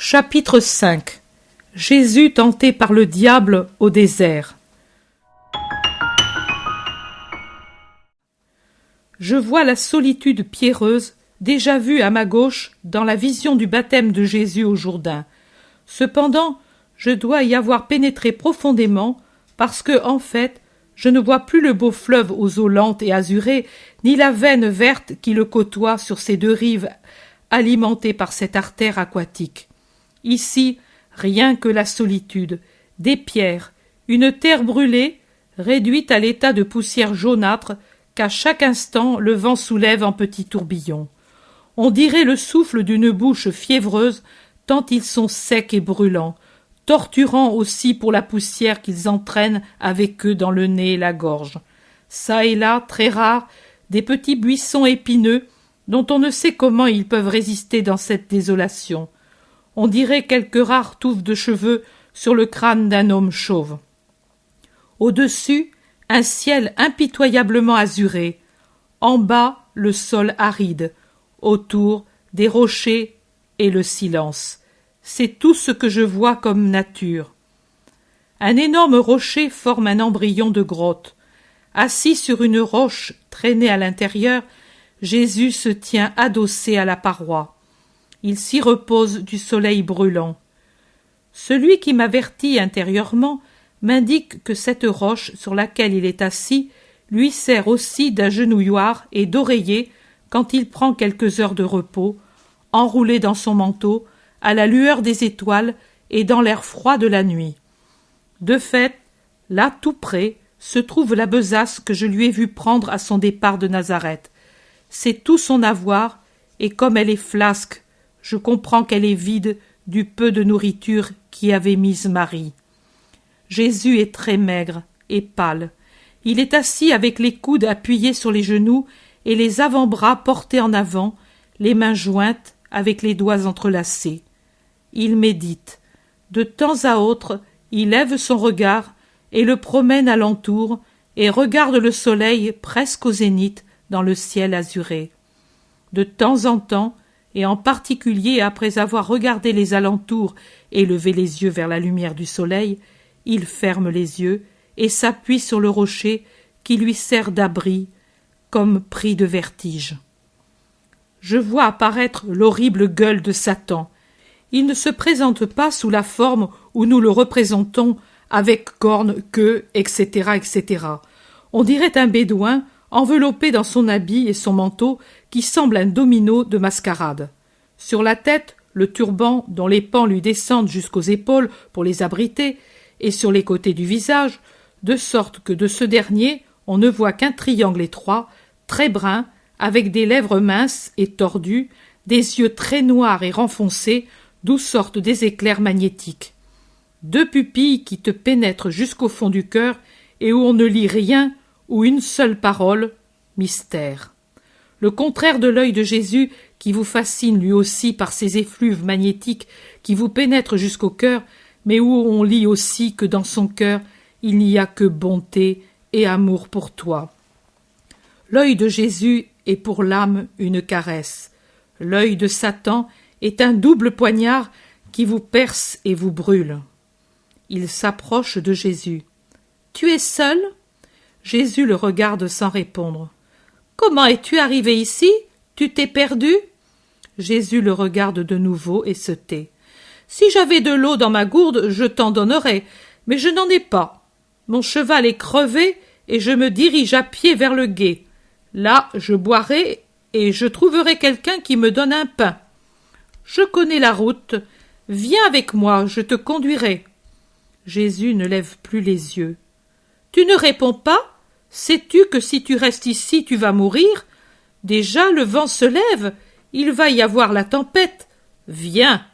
Chapitre 5. Jésus tenté par le diable au désert. Je vois la solitude pierreuse, déjà vue à ma gauche dans la vision du baptême de Jésus au Jourdain. Cependant, je dois y avoir pénétré profondément, parce que, en fait, je ne vois plus le beau fleuve aux eaux lentes et azurées, ni la veine verte qui le côtoie sur ses deux rives, alimentée par cette artère aquatique. Ici, rien que la solitude, des pierres, une terre brûlée, réduite à l'état de poussière jaunâtre qu'à chaque instant le vent soulève en petits tourbillons. On dirait le souffle d'une bouche fiévreuse, tant ils sont secs et brûlants, torturants aussi pour la poussière qu'ils entraînent avec eux dans le nez et la gorge. Ça et là, très rares, des petits buissons épineux, dont on ne sait comment ils peuvent résister dans cette désolation. On dirait quelques rares touffes de cheveux sur le crâne d'un homme chauve. Au-dessus, un ciel impitoyablement azuré. En bas, le sol aride. Autour, des rochers et le silence. C'est tout ce que je vois comme nature. Un énorme rocher forme un embryon de grotte. Assis sur une roche traînée à l'intérieur, Jésus se tient adossé à la paroi. Il s'y repose du soleil brûlant. Celui qui m'avertit intérieurement m'indique que cette roche sur laquelle il est assis lui sert aussi d'agenouilloir et d'oreiller quand il prend quelques heures de repos, enroulé dans son manteau, à la lueur des étoiles et dans l'air froid de la nuit. De fait, là tout près, se trouve la besace que je lui ai vu prendre à son départ de Nazareth. C'est tout son avoir, et comme elle est flasque, je comprends qu'elle est vide du peu de nourriture qu'y avait mise Marie. Jésus est très maigre et pâle. Il est assis avec les coudes appuyés sur les genoux et les avant-bras portés en avant, les mains jointes avec les doigts entrelacés. Il médite. De temps à autre, il lève son regard et le promène alentour et regarde le soleil presque au zénith dans le ciel azuré. De temps en temps, et en particulier après avoir regardé les alentours et levé les yeux vers la lumière du soleil, il ferme les yeux et s'appuie sur le rocher qui lui sert d'abri, comme pris de vertige. Je vois apparaître l'horrible gueule de Satan. Il ne se présente pas sous la forme où nous le représentons, avec cornes, queue, etc., etc. On dirait un bédouin enveloppé dans son habit et son manteau qui semble un domino de mascarade. Sur la tête, le turban dont les pans lui descendent jusqu'aux épaules pour les abriter, et sur les côtés du visage, de sorte que de ce dernier, on ne voit qu'un triangle étroit, très brun, avec des lèvres minces et tordues, des yeux très noirs et renfoncés, d'où sortent des éclairs magnétiques. Deux pupilles qui te pénètrent jusqu'au fond du cœur et où on ne lit rien ou une seule parole, mystère. Le contraire de l'œil de Jésus qui vous fascine lui aussi par ses effluves magnétiques qui vous pénètrent jusqu'au cœur, mais où on lit aussi que dans son cœur il n'y a que bonté et amour pour toi. L'œil de Jésus est pour l'âme une caresse. L'œil de Satan est un double poignard qui vous perce et vous brûle. Il s'approche de Jésus. « Tu es seul ?» Jésus le regarde sans répondre. « Comment es-tu arrivé ici? Tu t'es perdu ?» Jésus le regarde de nouveau et se tait. « Si j'avais de l'eau dans ma gourde, je t'en donnerais, mais je n'en ai pas. Mon cheval est crevé et je me dirige à pied vers le gué. Là, je boirai et je trouverai quelqu'un qui me donne un pain. Je connais la route. Viens avec moi, je te conduirai. » Jésus ne lève plus les yeux. « Tu ne réponds pas? Sais-tu que si tu restes ici, tu vas mourir? Déjà le vent se lève, il va y avoir la tempête. Viens !»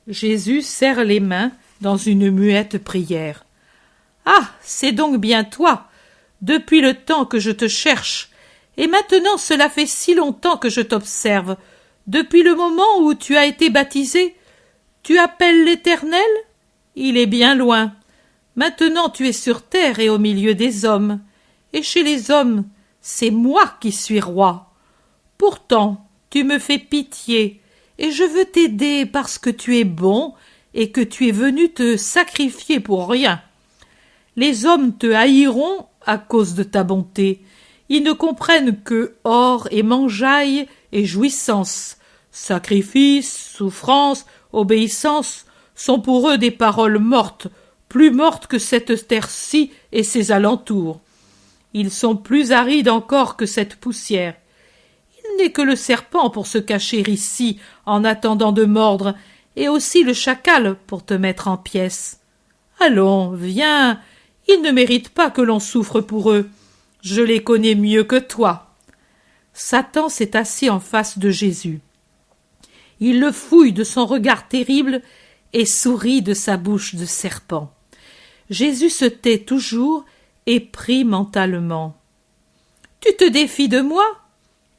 Jésus serre les mains dans une muette prière. « Ah, c'est donc bien toi, depuis le temps que je te cherche, et maintenant cela fait si longtemps que je t'observe, depuis le moment où tu as été baptisé. Tu appelles l'Éternel? Il est bien loin. Maintenant tu es sur terre et au milieu des hommes. Et chez les hommes, c'est moi qui suis roi. Pourtant, tu me fais pitié, et je veux t'aider parce que tu es bon et que tu es venu te sacrifier pour rien. Les hommes te haïront à cause de ta bonté. Ils ne comprennent que or et mangeaille et jouissance. Sacrifice, souffrance, obéissance sont pour eux des paroles mortes, plus mortes que cette terre-ci et ses alentours. Ils sont plus arides encore que cette poussière. Il n'est que le serpent pour se cacher ici en attendant de mordre, et aussi le chacal pour te mettre en pièces. Allons, viens, ils ne méritent pas que l'on souffre pour eux. Je les connais mieux que toi. Satan s'est assis en face de Jésus. Il le fouille de son regard terrible et sourit de sa bouche de serpent. Jésus se tait toujours et prie mentalement. « Tu te défies de moi ?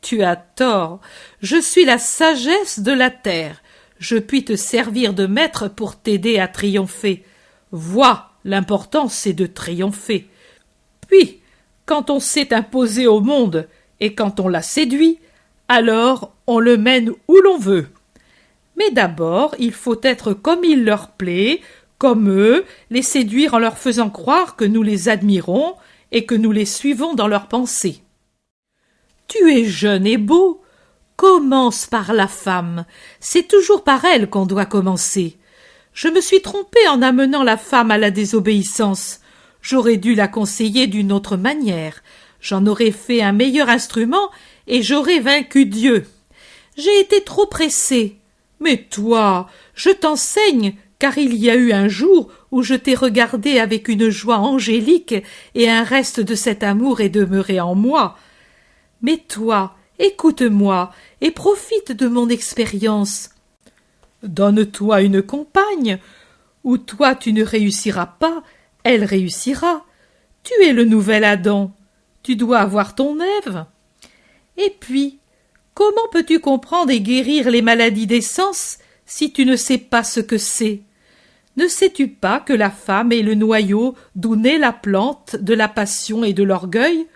Tu as tort. Je suis la sagesse de la terre. Je puis te servir de maître pour t'aider à triompher. Vois, l'important c'est de triompher. Puis, quand on s'est imposé au monde et quand on l'a séduit, alors on le mène où l'on veut. Mais d'abord, il faut être comme il leur plaît, comme eux, les séduire en leur faisant croire que nous les admirons et que nous les suivons dans leurs pensées. Tu es jeune et beau. Commence par la femme. C'est toujours par elle qu'on doit commencer. Je me suis trompée en amenant la femme à la désobéissance. J'aurais dû la conseiller d'une autre manière. J'en aurais fait un meilleur instrument et j'aurais vaincu Dieu. J'ai été trop pressée. Mais toi, je t'enseigne, car il y a eu un jour où je t'ai regardé avec une joie angélique et un reste de cet amour est demeuré en moi. Mais toi, écoute-moi et profite de mon expérience. Donne-toi une compagne, ou toi tu ne réussiras pas, elle réussira. Tu es le nouvel Adam, tu dois avoir ton Ève. Et puis, comment peux-tu comprendre et guérir les maladies des sens si tu ne sais pas ce que c'est? Ne sais-tu pas que la femme est le noyau d'où naît la plante de la passion et de l'orgueil?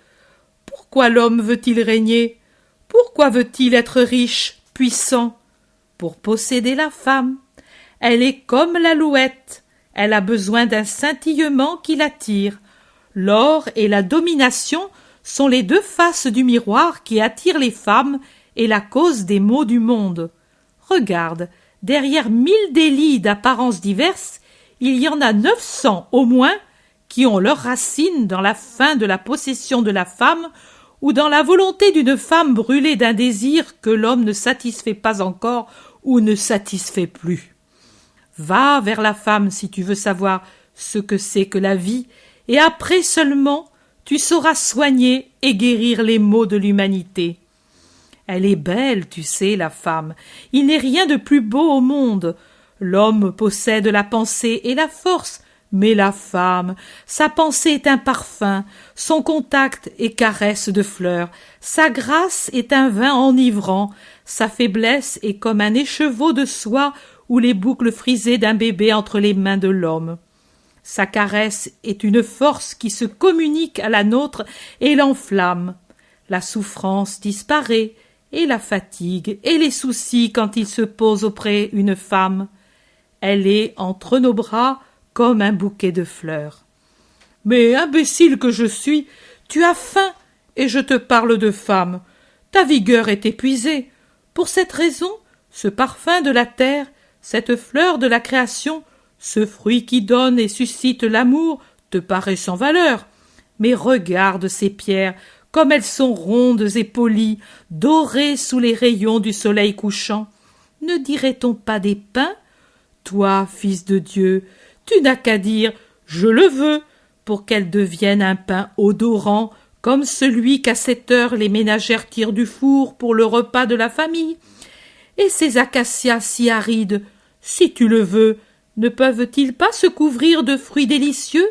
Pourquoi l'homme veut-il régner? Pourquoi veut-il être riche, puissant? Pour posséder la femme. Elle est comme l'alouette. Elle a besoin d'un scintillement qui l'attire. L'or et la domination sont les deux faces du miroir qui attirent les femmes et la cause des maux du monde. Regarde, derrière 1000 délits d'apparences diverses, il y en a 900 au moins qui ont leurs racines dans la fin de la possession de la femme ou dans la volonté d'une femme brûlée d'un désir que l'homme ne satisfait pas encore ou ne satisfait plus. Va vers la femme si tu veux savoir ce que c'est que la vie, et après seulement tu sauras soigner et guérir les maux de l'humanité. Elle est belle, tu sais, la femme. Il n'est rien de plus beau au monde. L'homme possède la pensée et la force, mais la femme, sa pensée est un parfum, son contact est caresse de fleurs, sa grâce est un vin enivrant, sa faiblesse est comme un écheveau de soie ou les boucles frisées d'un bébé entre les mains de l'homme. Sa caresse est une force qui se communique à la nôtre et l'enflamme. La souffrance disparaît, et la fatigue et les soucis quand il se pose auprès une femme. Elle est entre nos bras comme un bouquet de fleurs. Mais, imbécile que je suis, tu as faim, et je te parle de femme. Ta vigueur est épuisée. Pour cette raison, ce parfum de la terre, cette fleur de la création, ce fruit qui donne et suscite l'amour, te paraît sans valeur. Mais regarde ces pierres, comme elles sont rondes et polies, dorées sous les rayons du soleil couchant. Ne dirait-on pas des pins? Toi, fils de Dieu, tu n'as qu'à dire « je le veux » pour qu'elle devienne un pain odorant, comme celui qu'à cette heure les ménagères tirent du four pour le repas de la famille. Et ces acacias si arides, si tu le veux, ne peuvent-ils pas se couvrir de fruits délicieux,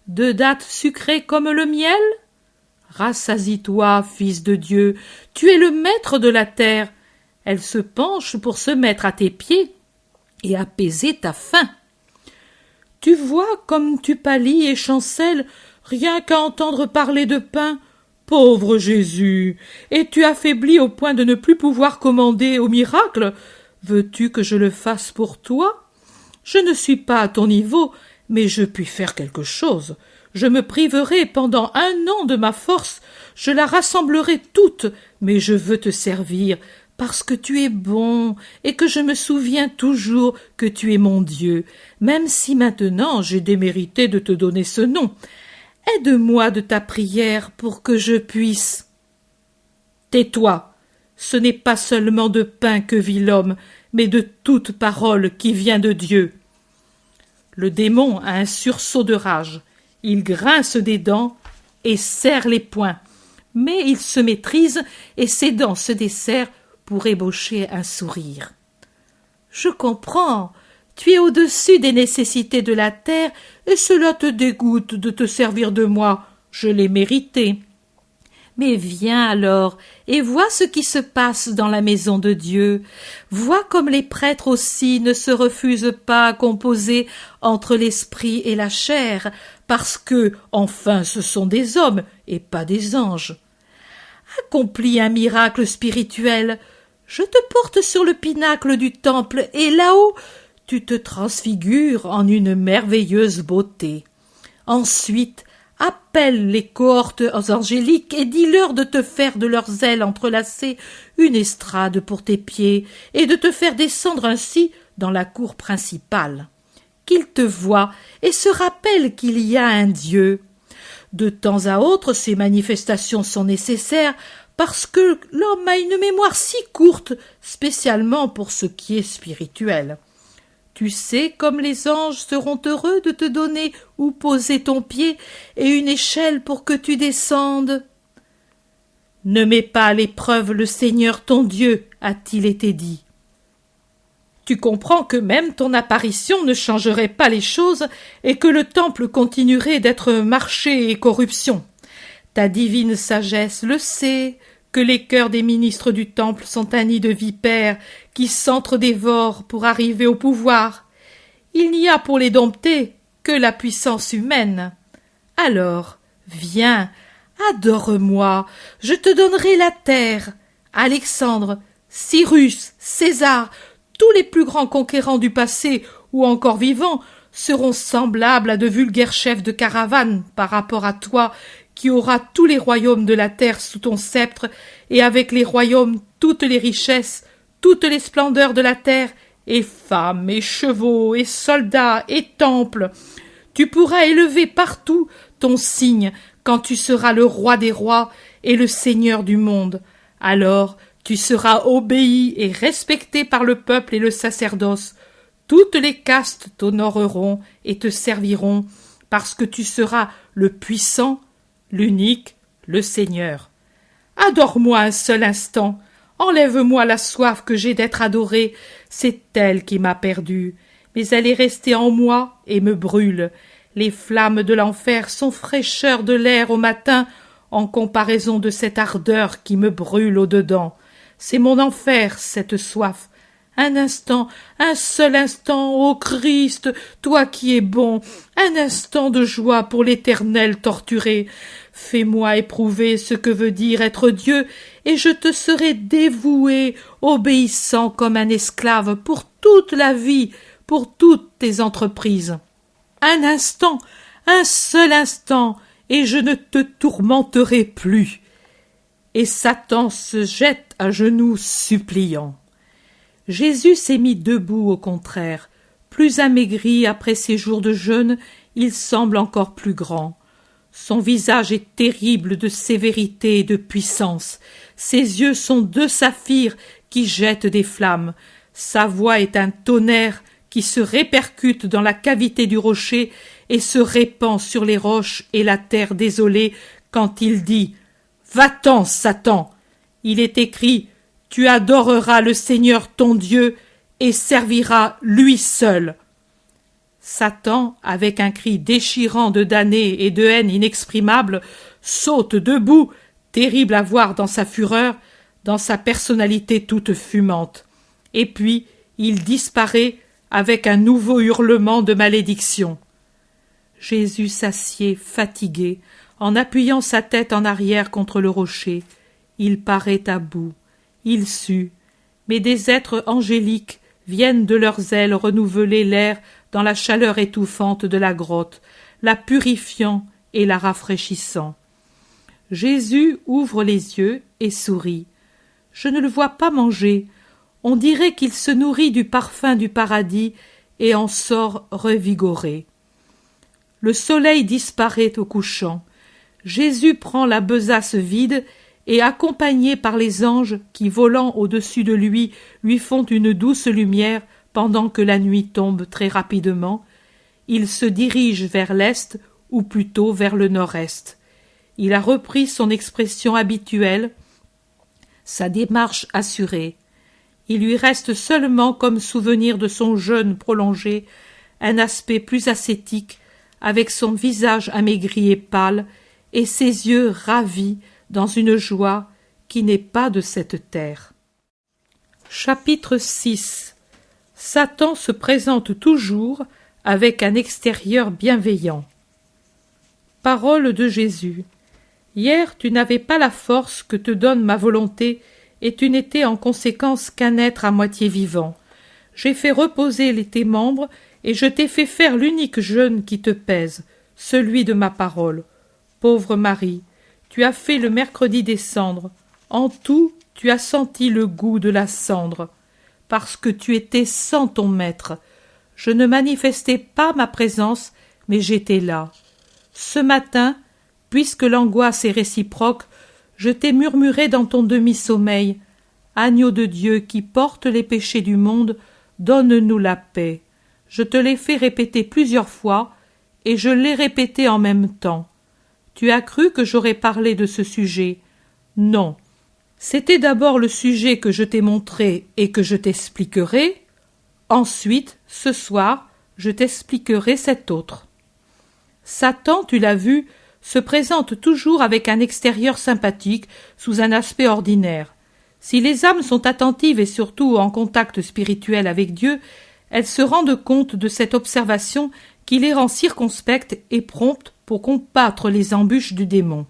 de dattes sucrées comme le miel? Rassasie-toi, fils de Dieu, tu es le maître de la terre. Elle se penche pour se mettre à tes pieds et apaiser ta faim. Tu vois comme tu pâlis et chancelles, rien qu'à entendre parler de pain. Pauvre Jésus, et tu affaiblis au point de ne plus pouvoir commander au miracle. Veux-tu que je le fasse pour toi? Je ne suis pas à ton niveau, mais je puis faire quelque chose. Je me priverai pendant 1 an de ma force, je la rassemblerai toute, mais je veux te servir, parce que tu es bon, et que je me souviens toujours que tu es mon Dieu, même si maintenant j'ai démérité de te donner ce nom. Aide-moi de ta prière pour que je puisse. Tais-toi, ce n'est pas seulement de pain que vit l'homme, mais de toute parole qui vient de Dieu. Le démon a un sursaut de rage. Il grince des dents et serre les poings, mais il se maîtrise et ses dents se desserrent pour ébaucher un sourire. Je comprends, tu es au-dessus des nécessités de la terre et cela te dégoûte de te servir de moi, je l'ai mérité. Mais viens alors et vois ce qui se passe dans la maison de Dieu. Vois comme les prêtres aussi ne se refusent pas à composer entre l'esprit et la chair, parce que, enfin, ce sont des hommes et pas des anges. Accomplis un miracle spirituel. Je te porte sur le pinacle du temple et là-haut, tu te transfigures en une merveilleuse beauté. Ensuite, appelle les cohortes angéliques et dis-leur de te faire de leurs ailes entrelacées une estrade pour tes pieds et de te faire descendre ainsi dans la cour principale. Qu'ils te voient et se rappellent qu'il y a un Dieu. De temps à autre, ces manifestations sont nécessaires parce que l'homme a une mémoire si courte, spécialement pour ce qui est spirituel. Tu sais comme les anges seront heureux de te donner où poser ton pied et une échelle pour que tu descendes. Ne mets pas à l'épreuve le Seigneur ton Dieu, a-t-il été dit. Tu comprends que même ton apparition ne changerait pas les choses et que le temple continuerait d'être marché et corruption. Ta divine sagesse le sait, que les cœurs des ministres du temple sont un nid de vipères qui s'entre-dévorent pour arriver au pouvoir. Il n'y a pour les dompter que la puissance humaine. Alors, viens, adore-moi, je te donnerai la terre. Alexandre, Cyrus, César, tous les plus grands conquérants du passé ou encore vivants seront semblables à de vulgaires chefs de caravane par rapport à toi qui auras tous les royaumes de la terre sous ton sceptre et avec les royaumes toutes les richesses, toutes les splendeurs de la terre, et femmes, et chevaux, et soldats, et temples. Tu pourras élever partout ton signe quand tu seras le roi des rois et le seigneur du monde. Alors tu seras obéi et respecté par le peuple et le sacerdoce. Toutes les castes t'honoreront et te serviront, parce que tu seras le puissant, l'unique, le Seigneur. Adore-moi un seul instant, enlève-moi la soif que j'ai d'être adoré, c'est elle qui m'a perdu, mais elle est restée en moi et me brûle. Les flammes de l'enfer sont fraîcheur de l'air au matin en comparaison de cette ardeur qui me brûle au-dedans. C'est mon enfer, cette soif. Un instant, un seul instant, ô Christ, toi qui es bon, un instant de joie pour l'Éternel torturé. Fais-moi éprouver ce que veut dire être Dieu, et je te serai dévoué, obéissant comme un esclave pour toute la vie, pour toutes tes entreprises. Un instant, un seul instant, et je ne te tourmenterai plus. Et Satan se jette à genoux suppliant. Jésus s'est mis debout au contraire. Plus amaigri après ses jours de jeûne, il semble encore plus grand. Son visage est terrible de sévérité et de puissance. Ses yeux sont 2 saphirs qui jettent des flammes. Sa voix est un tonnerre qui se répercute dans la cavité du rocher et se répand sur les roches et la terre désolée quand il dit « Va-t'en, Satan !» Il est écrit « Tu adoreras le Seigneur ton Dieu et serviras lui seul. » Satan, avec un cri déchirant de damnée et de haine inexprimable, saute debout, terrible à voir dans sa fureur, dans sa personnalité toute fumante. Et puis, il disparaît avec un nouveau hurlement de malédiction. Jésus s'assied, fatigué, en appuyant sa tête en arrière contre le rocher. Il paraît à bout. Il sue, mais des êtres angéliques viennent de leurs ailes renouveler l'air dans la chaleur étouffante de la grotte, la purifiant et la rafraîchissant. Jésus ouvre les yeux et sourit. Je ne le vois pas manger. On dirait qu'il se nourrit du parfum du paradis et en sort revigoré. Le soleil disparaît au couchant. Jésus prend la besace vide et, accompagné par les anges qui, volant au-dessus de lui font une douce lumière pendant que la nuit tombe très rapidement, il se dirige vers l'est ou plutôt vers le nord-est. Il a repris son expression habituelle, sa démarche assurée. Il lui reste seulement, comme souvenir de son jeûne prolongé, un aspect plus ascétique, avec son visage amaigri et pâle, et ses yeux ravis dans une joie qui n'est pas de cette terre. Chapitre 6. Satan se présente toujours avec un extérieur bienveillant. Parole de Jésus. Hier, tu n'avais pas la force que te donne ma volonté, et tu n'étais en conséquence qu'un être à moitié vivant. J'ai fait reposer tes membres, et je t'ai fait faire l'unique jeûne qui te pèse, celui de ma parole. Pauvre Marie, tu as fait le mercredi des cendres. En tout, tu as senti le goût de la cendre, parce que tu étais sans ton maître. Je ne manifestais pas ma présence, mais j'étais là. Ce matin, puisque l'angoisse est réciproque, je t'ai murmuré dans ton demi-sommeil. Agneau de Dieu qui porte les péchés du monde, donne-nous la paix. Je te l'ai fait répéter plusieurs fois, et je l'ai répété en même temps. Tu as cru que j'aurais parlé de ce sujet? Non. C'était d'abord le sujet que je t'ai montré et que je t'expliquerai. Ensuite, ce soir, je t'expliquerai cet autre. Satan, tu l'as vu, se présente toujours avec un extérieur sympathique, sous un aspect ordinaire. Si les âmes sont attentives et surtout en contact spirituel avec Dieu, elles se rendent compte de cette observation qui les rend circonspectes et promptes pour combattre les embûches du démon.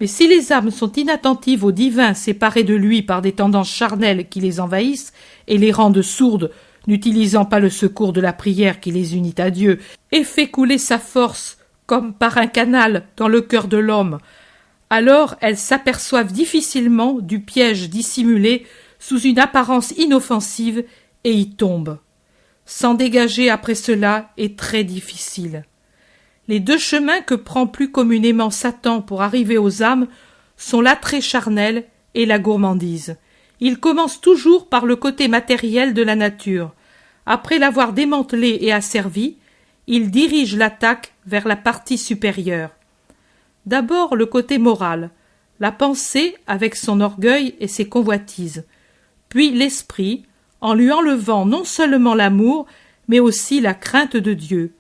Mais si les âmes sont inattentives au divin, séparées de lui par des tendances charnelles qui les envahissent et les rendent sourdes, n'utilisant pas le secours de la prière qui les unit à Dieu et fait couler sa force comme par un canal dans le cœur de l'homme, alors elles s'aperçoivent difficilement du piège dissimulé sous une apparence inoffensive et y tombent. S'en dégager après cela est très difficile. Les deux chemins que prend plus communément Satan pour arriver aux âmes sont l'attrait charnel et la gourmandise. Il commence toujours par le côté matériel de la nature. Après l'avoir démantelé et asservi, il dirige l'attaque vers la partie supérieure. D'abord le côté moral, la pensée avec son orgueil et ses convoitises, puis l'esprit, en lui enlevant non seulement l'amour, mais aussi la crainte de Dieu.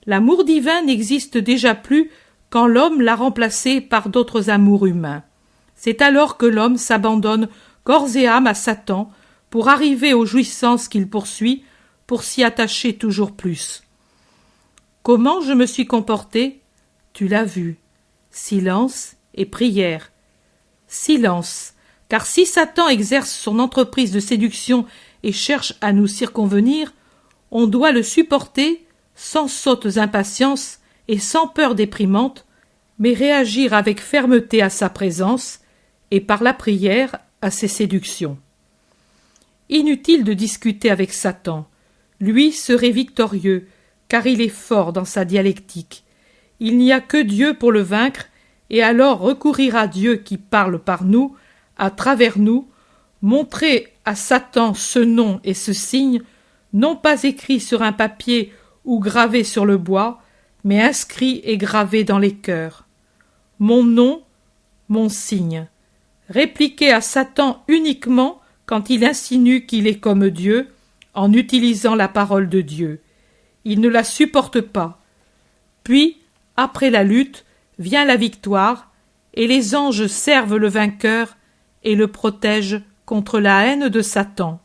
L'amour divin n'existe déjà plus quand l'homme l'a remplacé par d'autres amours humains. C'est alors que l'homme s'abandonne corps et âme à Satan pour arriver aux jouissances qu'il poursuit, pour s'y attacher toujours plus. Comment je me suis comporté? Tu l'as vu. Silence et prière. Silence, car si Satan exerce son entreprise de séduction et cherche à nous circonvenir, on doit le supporter sans sottes impatiences et sans peur déprimante, mais réagir avec fermeté à sa présence et par la prière à ses séductions. Inutile de discuter avec Satan. Lui serait victorieux, car il est fort dans sa dialectique. Il n'y a que Dieu pour le vaincre, et alors recourir à Dieu qui parle par nous, à travers nous, montrer à Satan ce nom et ce signe, non pas écrit sur un papier ou gravé sur le bois, mais inscrit et gravé dans les cœurs. Mon nom, mon signe. Répliquer à Satan uniquement quand il insinue qu'il est comme Dieu, en utilisant la parole de Dieu. Il ne la supporte pas. Puis, après la lutte, vient la victoire, et les anges servent le vainqueur et le protègent contre la haine de Satan.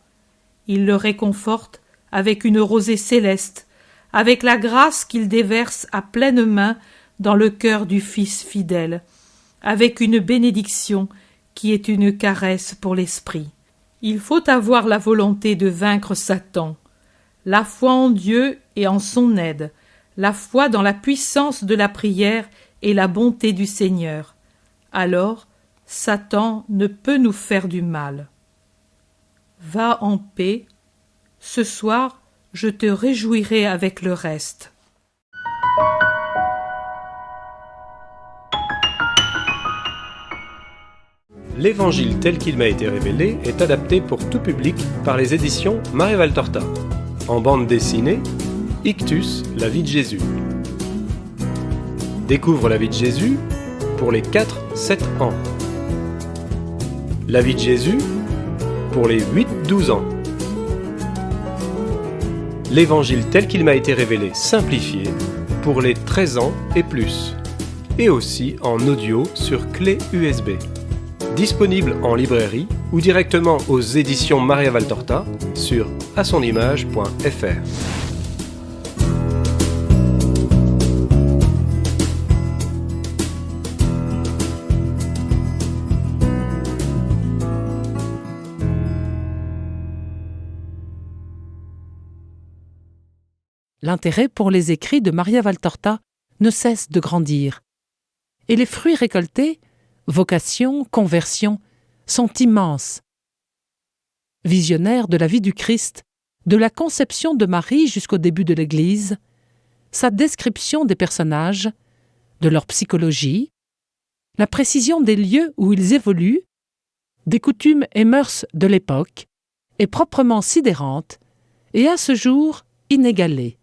Ils le réconfortent avec une rosée céleste, avec la grâce qu'il déverse à pleine main dans le cœur du Fils fidèle, avec une bénédiction qui est une caresse pour l'esprit. Il faut avoir la volonté de vaincre Satan, la foi en Dieu et en son aide, la foi dans la puissance de la prière et la bonté du Seigneur. Alors, Satan ne peut nous faire du mal. Va en paix. Ce soir, je te réjouirai avec le reste. L'Évangile tel qu'il m'a été révélé est adapté pour tout public par les éditions Maréval-Torta. En bande dessinée, Ictus, la vie de Jésus. Découvre la vie de Jésus pour les 4-7 ans. La vie de Jésus pour les 8-12 ans. L'Évangile tel qu'il m'a été révélé simplifié pour les 13 ans et plus. Et aussi en audio sur clé USB. Disponible en librairie ou directement aux éditions Maréval-Torta sur asonimage.fr. L'intérêt pour les écrits de Maria Valtorta ne cesse de grandir. Et les fruits récoltés, vocation, conversion, sont immenses. Visionnaire de la vie du Christ, de la conception de Marie jusqu'au début de l'Église, sa description des personnages, de leur psychologie, la précision des lieux où ils évoluent, des coutumes et mœurs de l'époque, est proprement sidérante et à ce jour inégalée.